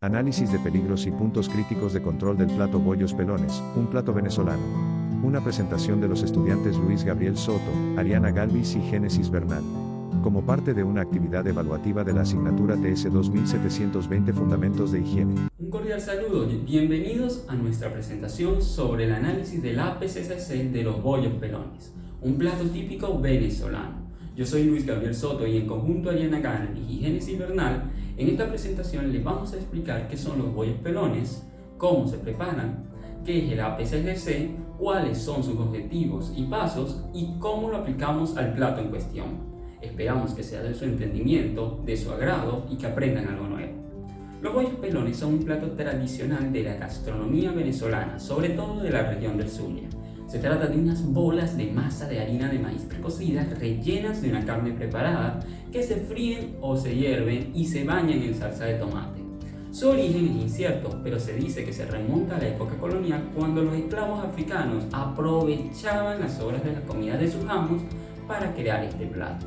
Análisis de peligros y puntos críticos de control del plato Bollos Pelones, un plato venezolano. Una presentación de los estudiantes Luis Gabriel Soto, Ariana Galvis y Génesis Bernal. Como parte de una actividad evaluativa de la asignatura TS 2720 Fundamentos de Higiene. Un cordial saludo y bienvenidos a nuestra presentación sobre el análisis del APCCC de los bollos pelones, un plato típico venezolano. Yo soy Luis Gabriel Soto y en conjunto Ariana Galvis y Génesis Bernal, en esta presentación les vamos a explicar qué son los bollos pelones, cómo se preparan, qué es el APCCC, cuáles son sus objetivos y pasos y cómo lo aplicamos al plato en cuestión. Esperamos que sea de su entendimiento, de su agrado y que aprendan algo nuevo. Los bollos pelones son un plato tradicional de la gastronomía venezolana, sobre todo de la región del Zulia. Se trata de unas bolas de masa de harina de maíz precocida rellenas de una carne preparada que se fríen o se hierven y se bañan en salsa de tomate. Su origen es incierto, pero se dice que se remonta a la época colonial cuando los esclavos africanos aprovechaban las sobras de la comida de sus amos para crear este plato.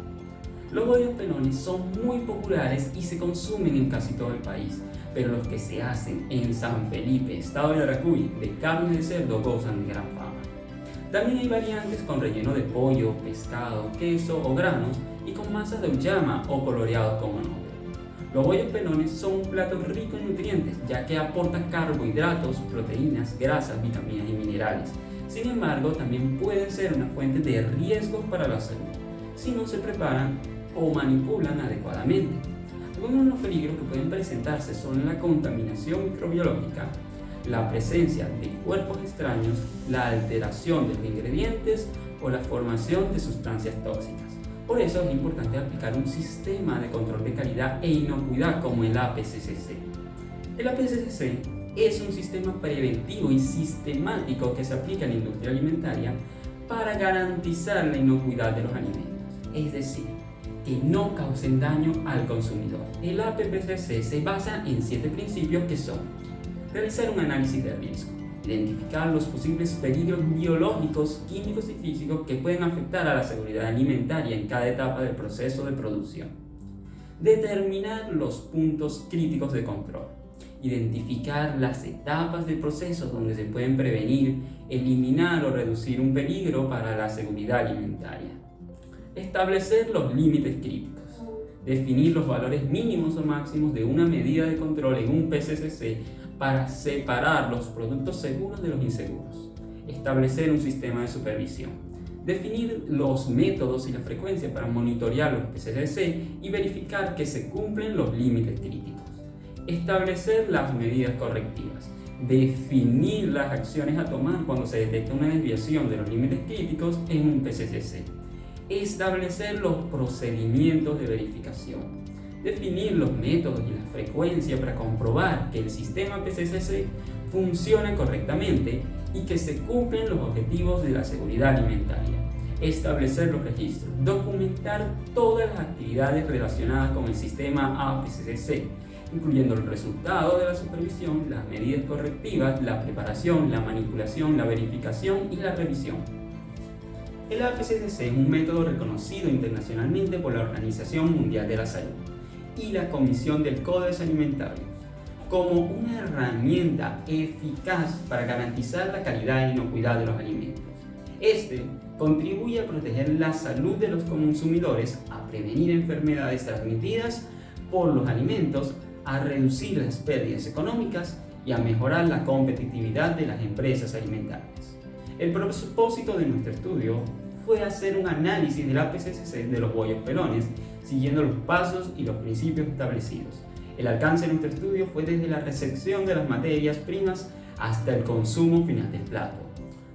Los bollos pelones son muy populares y se consumen en casi todo el país, pero los que se hacen en San Felipe, estado de Yaracuy, de carne de cerdo gozan de gran fama. También hay variantes con relleno de pollo, pescado, queso o granos y con masas de uyama o coloreados como nombre. Los bollos pelones son un plato rico en nutrientes, ya que aporta carbohidratos, proteínas, grasas, vitaminas y minerales. Sin embargo, también pueden ser una fuente de riesgos para la salud, si no se preparan o manipulan adecuadamente. Algunos de los peligros que pueden presentarse son la contaminación microbiológica, la presencia de cuerpos extraños, la alteración de los ingredientes o la formación de sustancias tóxicas. Por eso es importante aplicar un sistema de control de calidad e inocuidad como el APCCC. El APCCC es un sistema preventivo y sistemático que se aplica en la industria alimentaria para garantizar la inocuidad de los alimentos, es decir, que no causen daño al consumidor. El APCCC se basa en 7 principios que son: realizar un análisis de riesgo, identificar los posibles peligros biológicos, químicos y físicos que pueden afectar a la seguridad alimentaria en cada etapa del proceso de producción, determinar los puntos críticos de control, identificar las etapas del proceso donde se pueden prevenir, eliminar o reducir un peligro para la seguridad alimentaria, establecer los límites críticos, definir los valores mínimos o máximos de una medida de control en un PCCC para separar los productos seguros de los inseguros, establecer un sistema de supervisión, definir los métodos y la frecuencia para monitorear los PCCC y verificar que se cumplen los límites críticos, establecer las medidas correctivas, definir las acciones a tomar cuando se detecta una desviación de los límites críticos en un PCCC, establecer los procedimientos de verificación, definir los métodos y la frecuencia para comprobar que el sistema PCCC funciona correctamente y que se cumplen los objetivos de la seguridad alimentaria, establecer los registros, documentar todas las actividades relacionadas con el sistema APCCC, incluyendo los resultados de la supervisión, las medidas correctivas, la preparación, la manipulación, la verificación y la revisión. El APCCC es un método reconocido internacionalmente por la Organización Mundial de la Salud y la Comisión del Códex Alimentario como una herramienta eficaz para garantizar la calidad e inocuidad de los alimentos. Este contribuye a proteger la salud de los consumidores, a prevenir enfermedades transmitidas por los alimentos, a reducir las pérdidas económicas y a mejorar la competitividad de las empresas alimentarias. El propósito de nuestro estudio fue hacer un análisis del APCCC de los bollos pelones, siguiendo los pasos y los principios establecidos. El alcance de nuestro estudio fue desde la recepción de las materias primas hasta el consumo final del plato.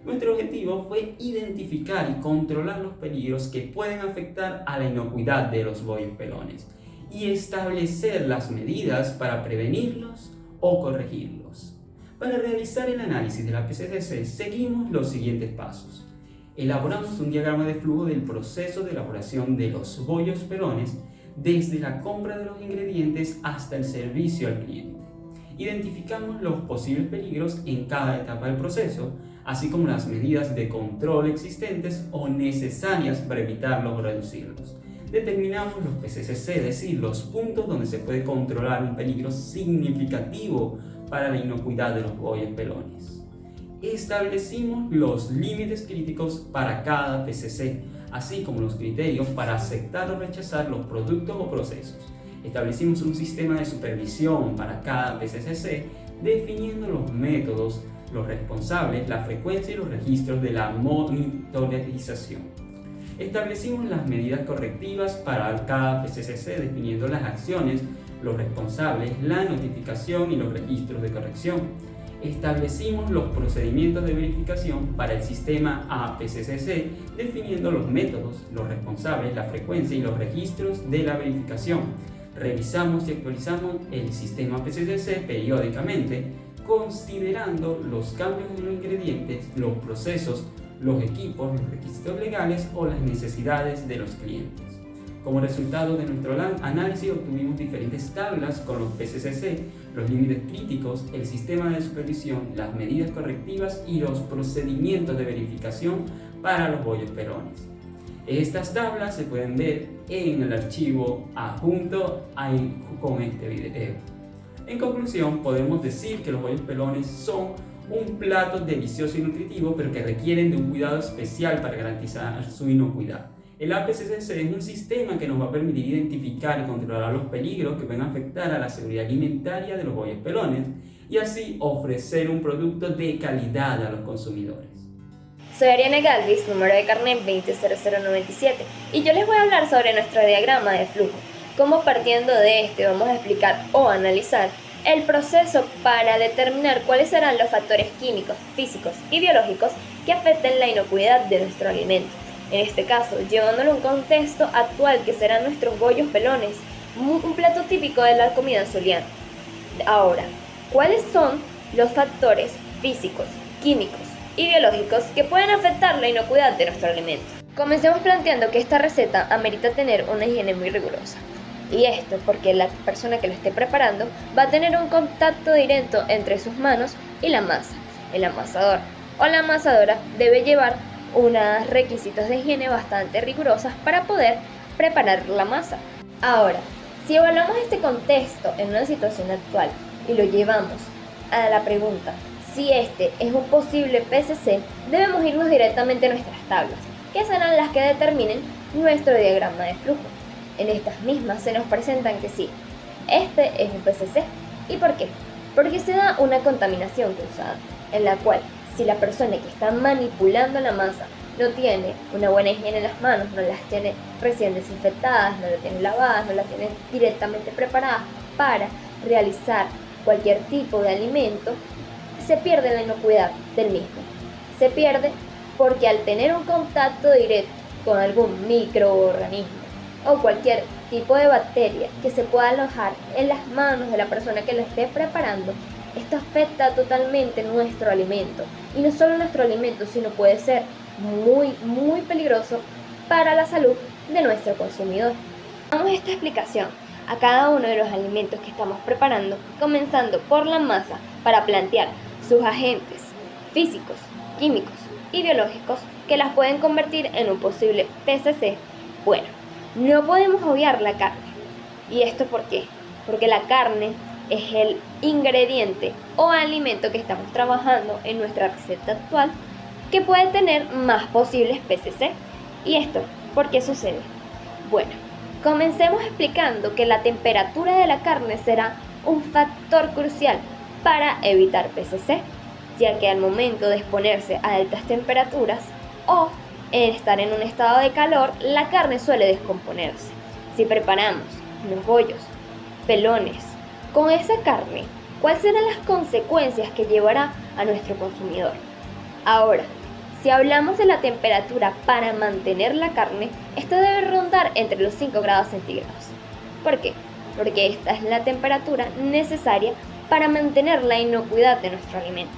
Nuestro objetivo fue identificar y controlar los peligros que pueden afectar a la inocuidad de los bollos pelones y establecer las medidas para prevenirlos o corregirlos. Para realizar el análisis del APCCC seguimos los siguientes pasos. Elaboramos un diagrama de flujo del proceso de elaboración de los bollos pelones desde la compra de los ingredientes hasta el servicio al cliente. Identificamos los posibles peligros en cada etapa del proceso, así como las medidas de control existentes o necesarias para evitarlos o reducirlos. determinamos los PCCC, es decir, los puntos donde se puede controlar un peligro significativo para la inocuidad de los bollos pelones. Establecimos los límites críticos para cada PCC, así como los criterios para aceptar o rechazar los productos o procesos. Establecimos un sistema de supervisión para cada PCCC, definiendo los métodos, los responsables, la frecuencia y los registros de la monitorización. Establecimos las medidas correctivas para cada PCCC, definiendo las acciones, los responsables, la notificación y los registros de corrección. Establecimos los procedimientos de verificación para el sistema APCCC, definiendo los métodos, los responsables, la frecuencia y los registros de la verificación. Revisamos y actualizamos el sistema APCCC periódicamente, considerando los cambios de los ingredientes, los procesos, los equipos, los requisitos legales o las necesidades de los clientes. Como resultado de nuestro análisis obtuvimos diferentes tablas con los PCCC, los límites críticos, el sistema de supervisión, las medidas correctivas y los procedimientos de verificación para los bollos pelones. Estas tablas se pueden ver en el archivo adjunto con este video. En conclusión, podemos decir que los bollos pelones son un plato delicioso y nutritivo, pero que requieren de un cuidado especial para garantizar su inocuidad. El APCCC es un sistema que nos va a permitir identificar y controlar los peligros que pueden afectar a la seguridad alimentaria de los bollos pelones y así ofrecer un producto de calidad a los consumidores. Soy Ariana Galvis, número de carnet 200097, y yo les voy a hablar sobre nuestro diagrama de flujo, cómo partiendo de este vamos a explicar o analizar el proceso para determinar cuáles serán los factores químicos, físicos y biológicos que afecten la inocuidad de nuestro alimento. En este caso, llevándolo a un contexto actual que serán nuestros bollos pelones, un plato típico de la comida zuliana. Ahora, ¿cuáles son los factores físicos, químicos y biológicos que pueden afectar la inocuidad de nuestro alimento? Comencemos planteando que esta receta amerita tener una higiene muy rigurosa. Y esto porque la persona que lo esté preparando va a tener un contacto directo entre sus manos y la masa. El amasador o la amasadora debe llevar unos requisitos de higiene bastante rigurosas para poder preparar la masa. Ahora, si evaluamos este contexto en una situación actual y lo llevamos a la pregunta si este es un posible PCC, debemos irnos directamente a nuestras tablas, que serán las que determinen nuestro diagrama de flujo. En estas mismas se nos presentan que sí, este es un PCC. ¿Y por qué? Porque se da una contaminación cruzada, en la cual si la persona que está manipulando la masa no tiene una buena higiene en las manos, no las tiene recién desinfectadas, no las tiene lavadas, no las tiene directamente preparadas para realizar cualquier tipo de alimento, se pierde la inocuidad del mismo. Se pierde porque al tener un contacto directo con algún microorganismo o cualquier tipo de bacteria que se pueda alojar en las manos de la persona que lo esté preparando, esto afecta totalmente nuestro alimento. Y no solo nuestro alimento, sino puede ser muy peligroso para la salud de nuestro consumidor. Damos esta explicación a cada uno de los alimentos que estamos preparando, comenzando por la masa, para plantear sus agentes físicos, químicos y biológicos que las pueden convertir en un posible PCC. Bueno, no podemos obviar la carne. ¿Y esto por qué? Porque la carne es el ingrediente o alimento que estamos trabajando en nuestra receta actual que puede tener más posibles PCC. ¿Y esto por qué sucede? Bueno, comencemos explicando que la temperatura de la carne será un factor crucial para evitar PCC, ya que al momento de exponerse a altas temperaturas o estar en un estado de calor, la carne suele descomponerse. Si preparamos los bollos pelones con esa carne, ¿cuáles serán las consecuencias que llevará a nuestro consumidor? Ahora, si hablamos de la temperatura para mantener la carne, esta debe rondar entre los 5 grados centígrados. ¿Por qué? Porque esta es la temperatura necesaria para mantener la inocuidad de nuestro alimento.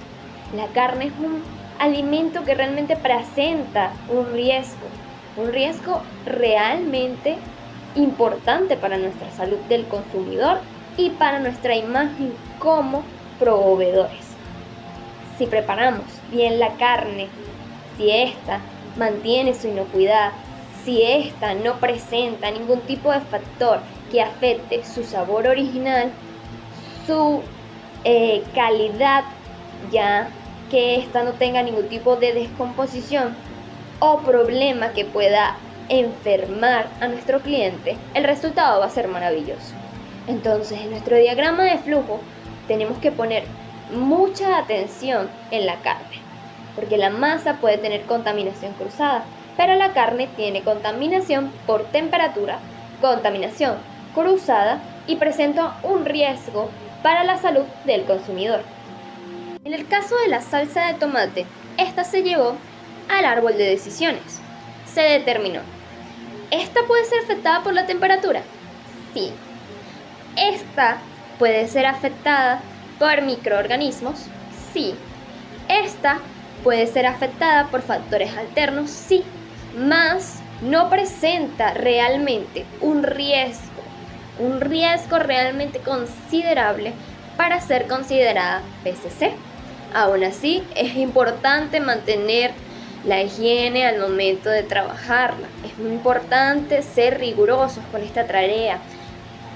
La carne es un alimento que realmente presenta un riesgo realmente importante para nuestra salud del consumidor y para nuestra imagen como proveedores. Si preparamos bien la carne, si ésta mantiene su inocuidad, Si ésta no presenta ningún tipo de factor que afecte su sabor original, su calidad, ya que ésta no tenga ningún tipo de descomposición o problema que pueda enfermar a nuestro cliente, el resultado va a ser maravilloso. Entonces, en nuestro diagrama de flujo tenemos que poner mucha atención en la carne, porque la masa puede tener contaminación cruzada, pero la carne tiene contaminación por temperatura, contaminación cruzada y presenta un riesgo para la salud del consumidor. En el caso de la salsa de tomate, esta se llevó al árbol de decisiones. Se determinó: ¿esta puede ser afectada por la temperatura? Sí. ¿Esta puede ser afectada por microorganismos? Sí. ¿Esta puede ser afectada por factores alternos? Sí. Mas no presenta realmente un riesgo realmente considerable para ser considerada PCC. Aún así, es importante mantener la higiene al momento de trabajarla. Es muy importante ser rigurosos con esta tarea,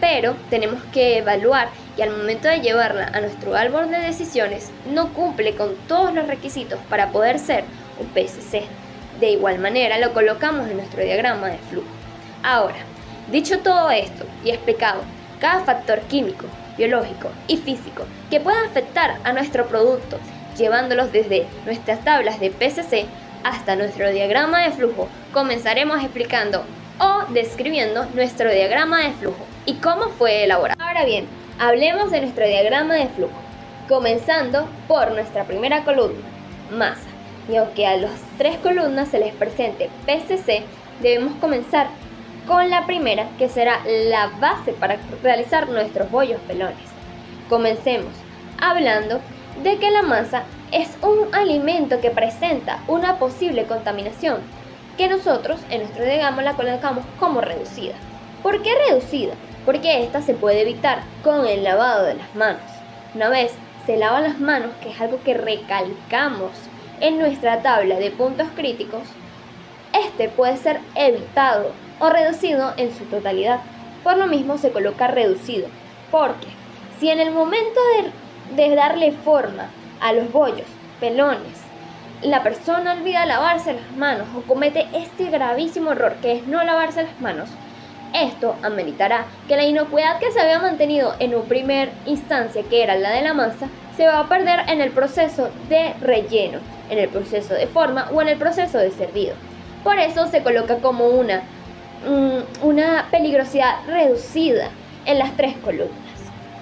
pero tenemos que evaluar que al momento de llevarla a nuestro árbol de decisiones no cumple con todos los requisitos para poder ser un PCC. De igual manera lo colocamos en nuestro diagrama de flujo. Ahora, dicho todo esto y explicado cada factor químico, biológico y físico que pueda afectar a nuestro producto, llevándolos desde nuestras tablas de PCC hasta nuestro diagrama de flujo, comenzaremos explicando o describiendo nuestro diagrama de flujo y cómo fue elaborado. Ahora bien, hablemos de nuestro diagrama de flujo, comenzando por nuestra primera columna, masa. Y aunque a las 3 columnas se les presente PCC, debemos comenzar con la primera, que será la base para realizar nuestros bollos pelones. Comencemos hablando de que la masa es un alimento que presenta una posible contaminación, que nosotros en nuestro diagrama la colocamos como reducida. ¿Por qué reducida? Porque esta se puede evitar con el lavado de las manos. Una vez se lavan las manos, que es algo que recalcamos en nuestra tabla de puntos críticos, este puede ser evitado o reducido en su totalidad. Por lo mismo se coloca reducido, porque si en el momento de darle forma a los bollos pelones la persona olvida lavarse las manos o comete este gravísimo error que es no lavarse las manos, esto ameritará que la inocuidad que se había mantenido en un primer instancia, que era la de la masa, se va a perder en el proceso de relleno, en el proceso de forma o en el proceso de servido. Por eso se coloca como una peligrosidad reducida en las 3 columnas.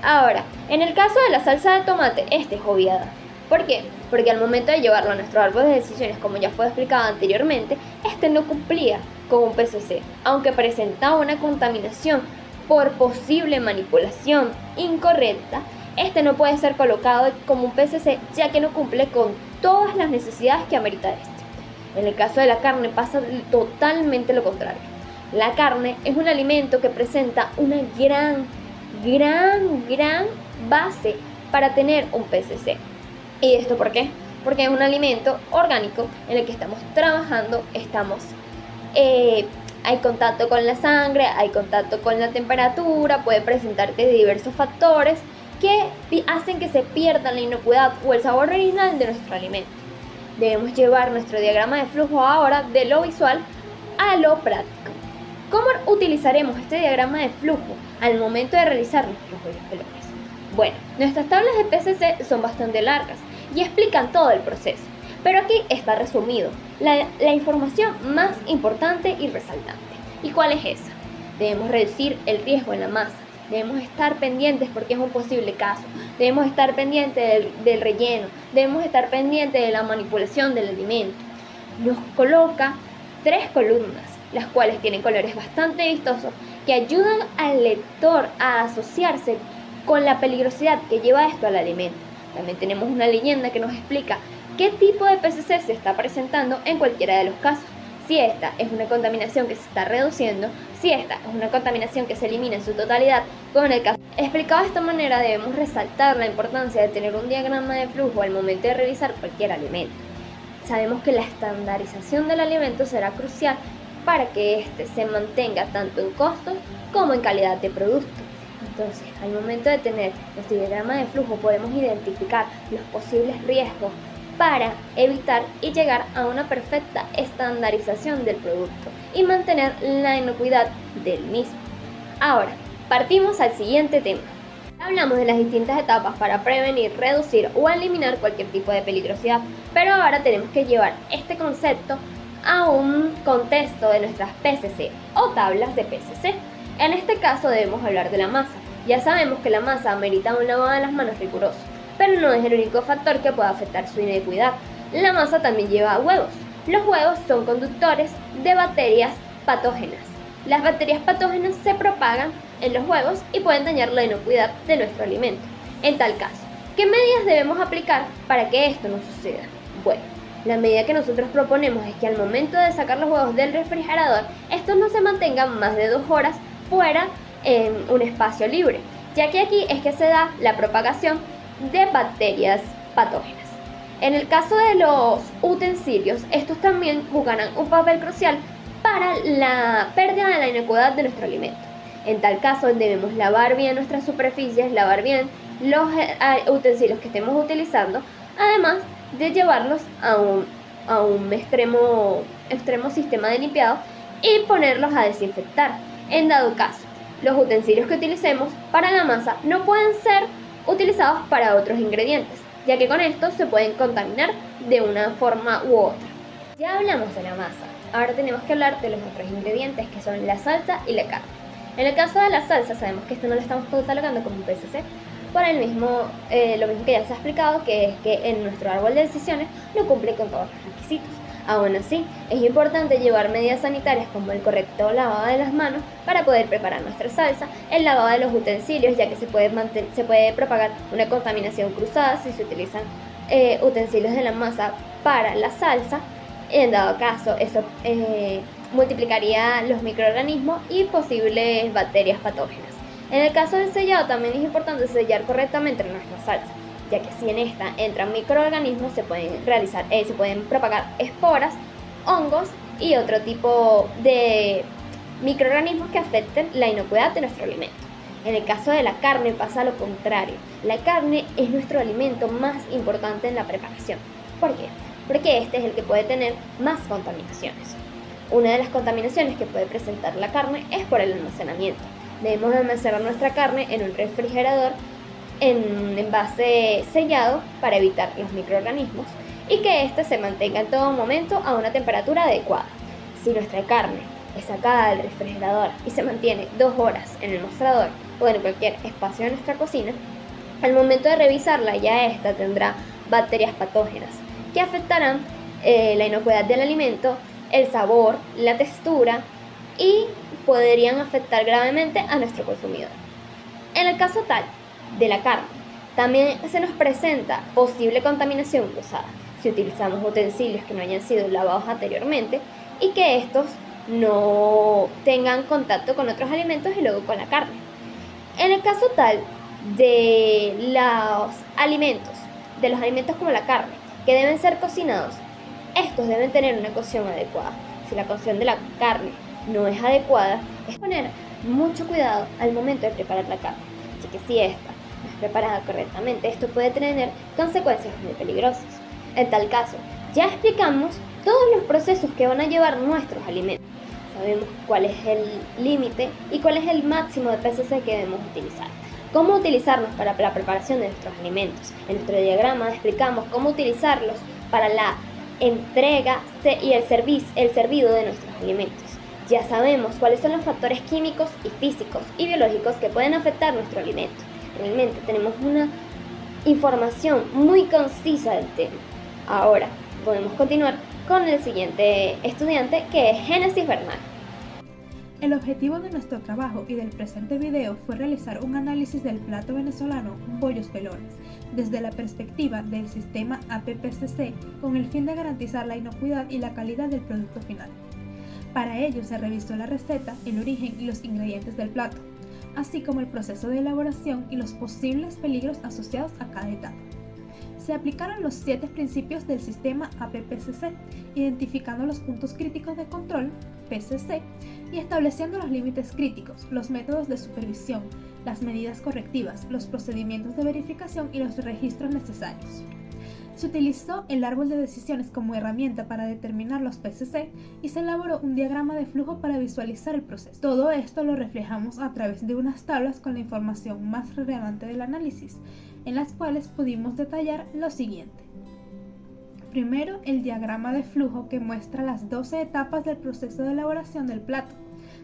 Ahora, en el caso de la salsa de tomate, esta es obviada. ¿Por qué? Porque al momento de llevarlo a nuestro árbol de decisiones, como ya fue explicado anteriormente, este no cumplía con un PCC, aunque presentaba una contaminación por posible manipulación incorrecta. Este no puede ser colocado como un PCC, ya que no cumple con todas las necesidades que amerita este. En el caso de la carne pasa totalmente lo contrario. La carne es un alimento que presenta una gran base para tener un PCC. ¿Y esto por qué? Porque es un alimento orgánico en el que estamos trabajando, hay contacto con la sangre, hay contacto con la temperatura, puede presentarte diversos factores que hacen que se pierda la inocuidad o el sabor original de nuestro alimento. Debemos llevar nuestro diagrama de flujo ahora de lo visual a lo práctico. ¿Cómo utilizaremos este diagrama de flujo al momento de realizar nuestros bollos pelones? Bueno, nuestras tablas de PCC son bastante largas y explican todo el proceso, pero aquí está resumido la información más importante y resaltante. ¿Y cuál es esa? Debemos reducir el riesgo en la masa, debemos estar pendientes porque es un posible caso, debemos estar pendientes del relleno, debemos estar pendientes de la manipulación del alimento. Nos coloca 3 columnas, las cuales tienen colores bastante vistosos que ayudan al lector a asociarse con la peligrosidad que lleva esto al alimento. También tenemos una leyenda que nos explica qué tipo de PCC se está presentando en cualquiera de los casos. Si esta es una contaminación que se está reduciendo, si esta es una contaminación que se elimina en su totalidad, con el caso explicado de esta manera, debemos resaltar la importancia de tener un diagrama de flujo al momento de revisar cualquier alimento. Sabemos que la estandarización del alimento será crucial para que éste se mantenga tanto en costos como en calidad de producto. Entonces, al momento de tener nuestro diagrama de flujo, podemos identificar los posibles riesgos para evitar y llegar a una perfecta estandarización del producto y mantener la inocuidad del mismo. Ahora, partimos al siguiente tema. Hablamos de las distintas etapas para prevenir, reducir o eliminar cualquier tipo de peligrosidad, pero ahora tenemos que llevar este concepto a un contexto de nuestras PCC o tablas de PCC. En este caso debemos hablar de la masa. Ya sabemos que la masa amerita un lavado de las manos riguroso, pero no es el único factor que pueda afectar su inocuidad. La masa también lleva huevos. Los huevos son conductores de bacterias patógenas. Las bacterias patógenas se propagan en los huevos y pueden dañar la inocuidad de nuestro alimento. En tal caso, ¿qué medidas debemos aplicar para que esto no suceda? Bueno, la medida que nosotros proponemos es que al momento de sacar los huevos del refrigerador, estos no se mantengan más de 2 horas fuera en un espacio libre, ya que aquí es que se da la propagación de bacterias patógenas. En el caso de los utensilios, estos también jugarán un papel crucial para la pérdida de la inocuidad de nuestro alimento. En tal caso, debemos lavar bien nuestras superficies, lavar bien los utensilios que estemos utilizando, además de llevarlos a un extremo sistema de limpiado y ponerlos a desinfectar. En dado caso, los utensilios que utilicemos para la masa no pueden ser utilizados para otros ingredientes, ya que con estos se pueden contaminar de una forma u otra. Ya hablamos de la masa, ahora tenemos que hablar de los otros ingredientes, que son la salsa y la carne. En el caso de la salsa, sabemos que esto no lo estamos catalogando como un PCC, por lo mismo que ya se ha explicado, que es que en nuestro árbol de decisiones no cumple con todos los requisitos. Aún así, es importante llevar medidas sanitarias como el correcto lavado de las manos para poder preparar nuestra salsa, el lavado de los utensilios, ya que se puede propagar una contaminación cruzada si se utilizan utensilios de la masa para la salsa. En dado caso, eso multiplicaría los microorganismos y posibles bacterias patógenas. En el caso del sellado, también es importante sellar correctamente nuestra salsa, ya que si en esta entran microorganismos se pueden propagar esporas, hongos y otro tipo de microorganismos que afecten la inocuidad de nuestro alimento. En el caso de la carne pasa lo contrario. La carne es nuestro alimento más importante en la preparación. ¿Por qué? Porque este es el que puede tener más contaminaciones. Una de las contaminaciones que puede presentar la carne es por el almacenamiento. Debemos almacenar nuestra carne en un refrigerador en un envase sellado para evitar los microorganismos y que éste se mantenga en todo momento a una temperatura adecuada. Si nuestra carne es sacada del refrigerador y se mantiene 2 horas en el mostrador o en cualquier espacio de nuestra cocina, al momento de revisarla ya esta tendrá bacterias patógenas que afectarán la inocuidad del alimento, el sabor, la textura y podrían afectar gravemente a nuestro consumidor. En el caso tal de la carne, también se nos presenta posible contaminación cruzada si utilizamos utensilios que no hayan sido lavados anteriormente y que estos no tengan contacto con otros alimentos y luego con la carne. En el caso tal de los alimentos como la carne, que deben ser cocinados, estos deben tener una cocción adecuada. Si la cocción de la carne no es adecuada, es poner mucho cuidado al momento de preparar la carne, ya que si esta no es preparada correctamente, esto puede tener consecuencias muy peligrosas. En tal caso, ya explicamos todos los procesos que van a llevar nuestros alimentos. Sabemos cuál es el límite y cuál es el máximo de PCC que debemos utilizar. Cómo utilizarlos para la preparación de nuestros alimentos. En nuestro diagrama explicamos cómo utilizarlos para la entrega y el servido de nuestros alimentos. Ya sabemos cuáles son los factores químicos y físicos y biológicos que pueden afectar nuestro alimento. Realmente tenemos una información muy concisa del tema. Ahora podemos continuar con el siguiente estudiante, que es Génesis Bernal. El objetivo de nuestro trabajo y del presente video fue realizar un análisis del plato venezolano Bollos Pelones desde la perspectiva del sistema APPCC con el fin de garantizar la inocuidad y la calidad del producto final. Para ello se revisó la receta, el origen y los ingredientes del plato, así como el proceso de elaboración y los posibles peligros asociados a cada etapa. Se aplicaron los 7 principios del sistema APPCC, identificando los puntos críticos de control PCC y estableciendo los límites críticos, los métodos de supervisión, las medidas correctivas, los procedimientos de verificación y los registros necesarios. Se utilizó el árbol de decisiones como herramienta para determinar los PCC y se elaboró un diagrama de flujo para visualizar el proceso. Todo esto lo reflejamos a través de unas tablas con la información más relevante del análisis, en las cuales pudimos detallar lo siguiente. Primero, el diagrama de flujo que muestra las 12 etapas del proceso de elaboración del plato,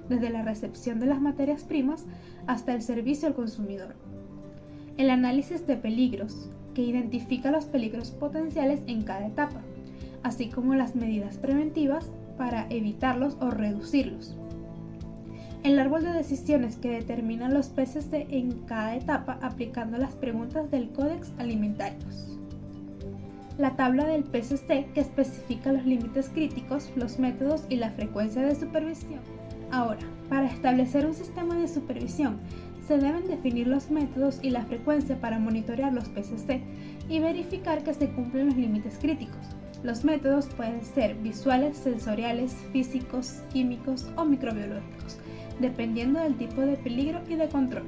desde la recepción de las materias primas hasta el servicio al consumidor. El análisis de peligros, que identifica los peligros potenciales en cada etapa, así como las medidas preventivas para evitarlos o reducirlos. El árbol de decisiones que determina los PCC en cada etapa aplicando las preguntas del Códex Alimentarios. La tabla del PCC que especifica los límites críticos, los métodos y la frecuencia de supervisión. Ahora, para establecer un sistema de supervisión, se deben definir los métodos y la frecuencia para monitorear los PCC y verificar que se cumplen los límites críticos. Los métodos pueden ser visuales, sensoriales, físicos, químicos o microbiológicos, dependiendo del tipo de peligro y de control.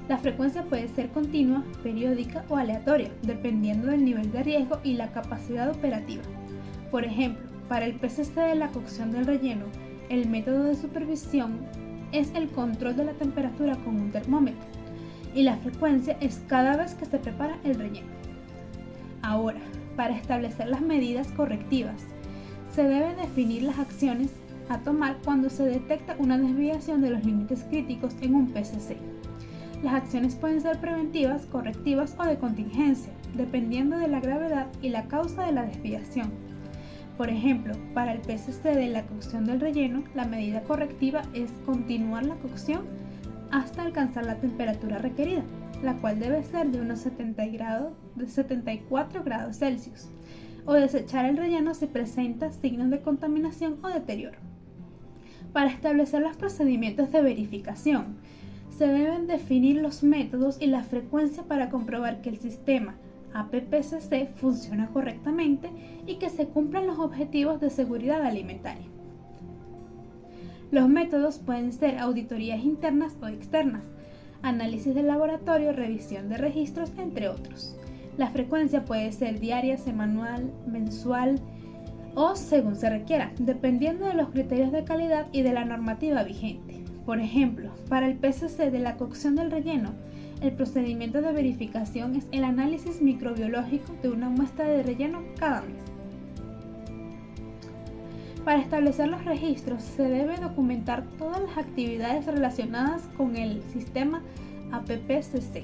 La frecuencia puede ser continua, periódica o aleatoria, dependiendo del nivel de riesgo y la capacidad operativa. Por ejemplo, para el PCC de la cocción del relleno, el método de supervisión es el control de la temperatura con un termómetro y la frecuencia es cada vez que se prepara el relleno. Ahora, para establecer las medidas correctivas, se deben definir las acciones a tomar cuando se detecta una desviación de los límites críticos en un PCC. Las acciones pueden ser preventivas, correctivas o de contingencia, dependiendo de la gravedad y la causa de la desviación. Por ejemplo, para el PCC de la cocción del relleno, la medida correctiva es continuar la cocción hasta alcanzar la temperatura requerida, la cual debe ser de unos 74 grados Celsius, o desechar el relleno si presenta signos de contaminación o deterioro. Para establecer los procedimientos de verificación, se deben definir los métodos y la frecuencia para comprobar que el sistema APPCC funciona correctamente y que se cumplan los objetivos de seguridad alimentaria. Los métodos pueden ser auditorías internas o externas, análisis de laboratorio, revisión de registros, entre otros. La frecuencia puede ser diaria, semanal, mensual o según se requiera, dependiendo de los criterios de calidad y de la normativa vigente. Por ejemplo, para el PCC de la cocción del relleno, el procedimiento de verificación es el análisis microbiológico de una muestra de relleno cada mes. Para establecer los registros se debe documentar todas las actividades relacionadas con el sistema APPCC,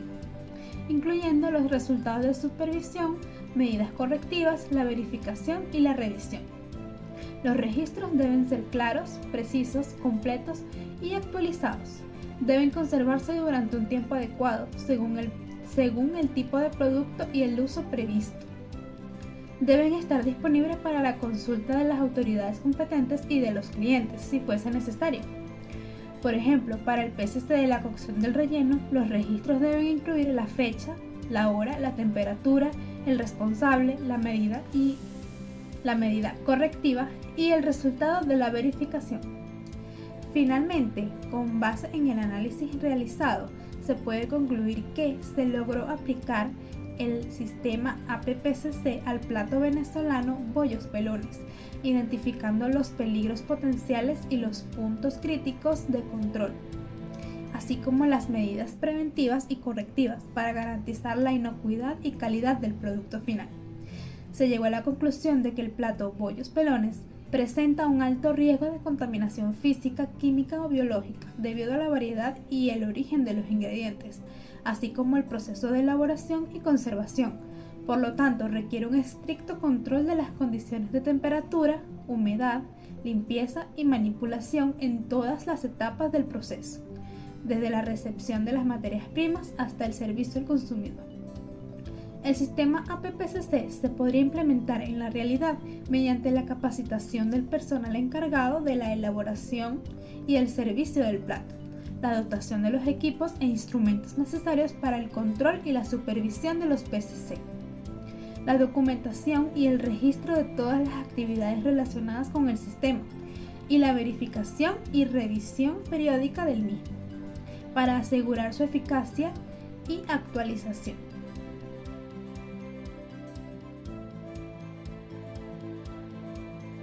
incluyendo los resultados de supervisión, medidas correctivas, la verificación y la revisión. Los registros deben ser claros, precisos, completos y actualizados. Deben conservarse durante un tiempo adecuado, según el tipo de producto y el uso previsto. Deben estar disponibles para la consulta de las autoridades competentes y de los clientes, si fuese necesario. Por ejemplo, para el PCC de la cocción del relleno, los registros deben incluir la fecha, la hora, la temperatura, el responsable, la medida correctiva y el resultado de la verificación. Finalmente, con base en el análisis realizado, se puede concluir que se logró aplicar el sistema APPCC al plato venezolano Bollos Pelones, identificando los peligros potenciales y los puntos críticos de control, así como las medidas preventivas y correctivas para garantizar la inocuidad y calidad del producto final. Se llegó a la conclusión de que el plato Bollos Pelones presenta un alto riesgo de contaminación física, química o biológica debido a la variedad y el origen de los ingredientes, así como el proceso de elaboración y conservación. Por lo tanto, requiere un estricto control de las condiciones de temperatura, humedad, limpieza y manipulación en todas las etapas del proceso, desde la recepción de las materias primas hasta el servicio al consumidor. El sistema APPCC se podría implementar en la realidad mediante la capacitación del personal encargado de la elaboración y el servicio del plato, la dotación de los equipos e instrumentos necesarios para el control y la supervisión de los PCC, la documentación y el registro de todas las actividades relacionadas con el sistema y la verificación y revisión periódica del mismo, para asegurar su eficacia y actualización.